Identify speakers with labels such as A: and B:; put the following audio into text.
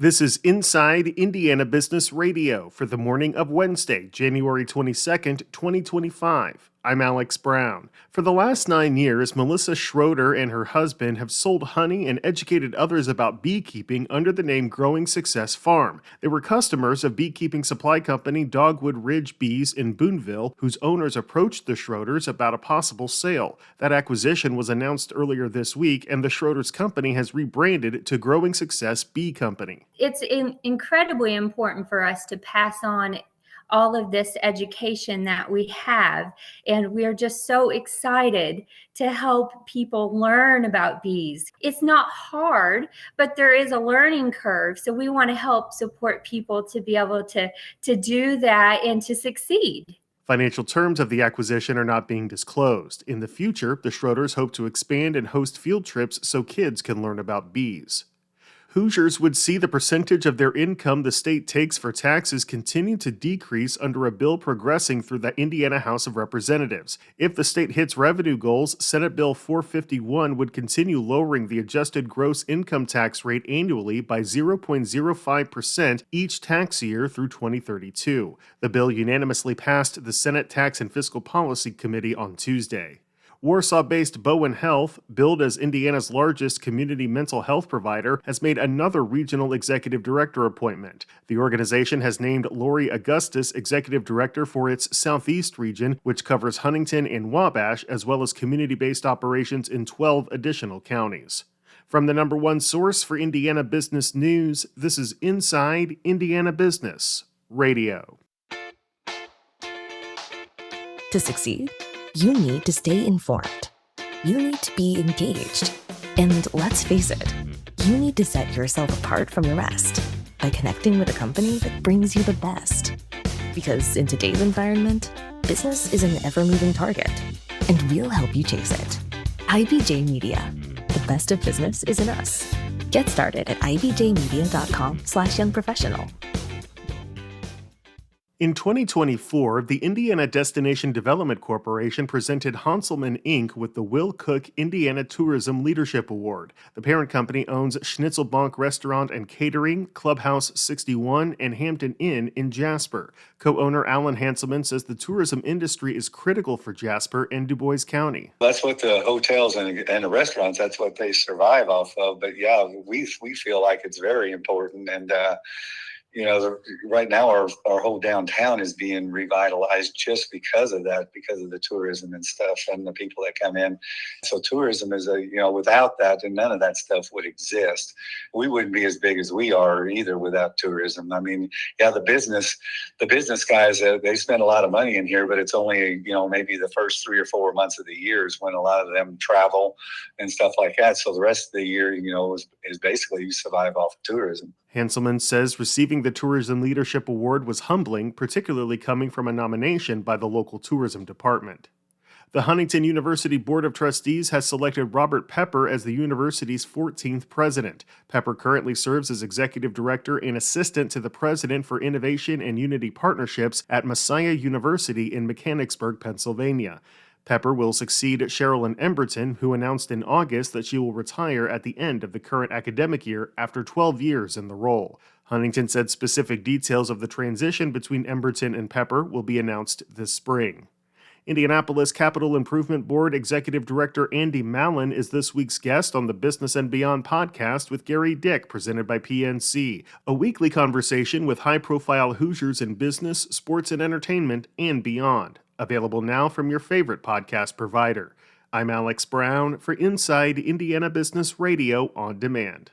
A: This is Inside Indiana Business Radio for the morning of Wednesday, January 22nd, 2025. I'm Alex Brown. For the last 9 years, Melissa Schroeder and her husband have sold honey and educated others about beekeeping under the name Growing Success Farm. They were customers of beekeeping supply company Dogwood Ridge Bees in Boonville, whose owners approached the Schroeders about a possible sale. That acquisition was announced earlier this week, and the Schroeders company has rebranded to Growing Success Bee Company.
B: It's incredibly important for us to pass on all of this education that we have. And we're just so excited to help people learn about bees. It's not hard, but there is a learning curve. So we want to help support people to be able to do that and to succeed.
A: Financial terms of the acquisition are not being disclosed. In the future, the Schroeders hope to expand and host field trips so kids can learn about bees. Hoosiers would see the percentage of their income the state takes for taxes continue to decrease under a bill progressing through the Indiana House of Representatives. If the state hits revenue goals, Senate Bill 451 would continue lowering the adjusted gross income tax rate annually by 0.05% each tax year through 2032. The bill unanimously passed the Senate Tax and Fiscal Policy Committee on Tuesday. Warsaw-based Bowen Health, billed as Indiana's largest community mental health provider, has made another regional executive director appointment. The organization has named Lori Augustus executive director for its Southeast region, which covers Huntington and Wabash, as well as community-based operations in 12 additional counties. From the number one source for Indiana business news, this is Inside Indiana Business Radio.
C: To succeed, you need to stay informed. You need to be engaged. And let's face it, you need to set yourself apart from the rest by connecting with a company that brings you the best. Because in today's environment, business is an ever-moving target, and we'll help you chase it. IBJ Media. The best of business is in us. Get started at ibjmedia.com/youngprofessional.
A: In 2024, the Indiana Destination Development Corporation presented Hanselman Inc. with the Will Cook Indiana Tourism Leadership Award. The parent company owns Schnitzelbank Restaurant and Catering, Clubhouse 61, and Hampton Inn in Jasper. Co-owner Alan Hanselman says the tourism industry is critical for Jasper and Du Bois County.
D: That's what the hotels and the restaurants, that's what they survive off of. But yeah, we feel like it's very important. And, right now our whole downtown is being revitalized just because of that, because of the tourism and stuff and the people that come in. So tourism is without that, and none of that stuff would exist. We wouldn't be as big as we are either without tourism. I mean, yeah, the business guys, they spend a lot of money in here, but it's only, maybe the first 3 or 4 months of the year is when a lot of them travel and stuff like that. So the rest of the year, is basically you survive off of tourism.
A: Hanselman says receiving the Tourism Leadership Award was humbling, particularly coming from a nomination by the local tourism department. The Huntington University Board of Trustees has selected Robert Pepper as the university's 14th president. Pepper currently serves as executive director and assistant to the president for innovation and unity partnerships at Messiah University in Mechanicsburg, Pennsylvania. Pepper will succeed Sherilyn Emberton, who announced in August that she will retire at the end of the current academic year after 12 years in the role. Huntington said specific details of the transition between Emberton and Pepper will be announced this spring. Indianapolis Capital Improvement Board Executive Director Andy Mallon is this week's guest on the Business and Beyond podcast with Gary Dick, presented by PNC, a weekly conversation with high-profile Hoosiers in business, sports, and entertainment, and beyond. Available now from your favorite podcast provider. I'm Alex Brown for Inside Indiana Business Radio on Demand.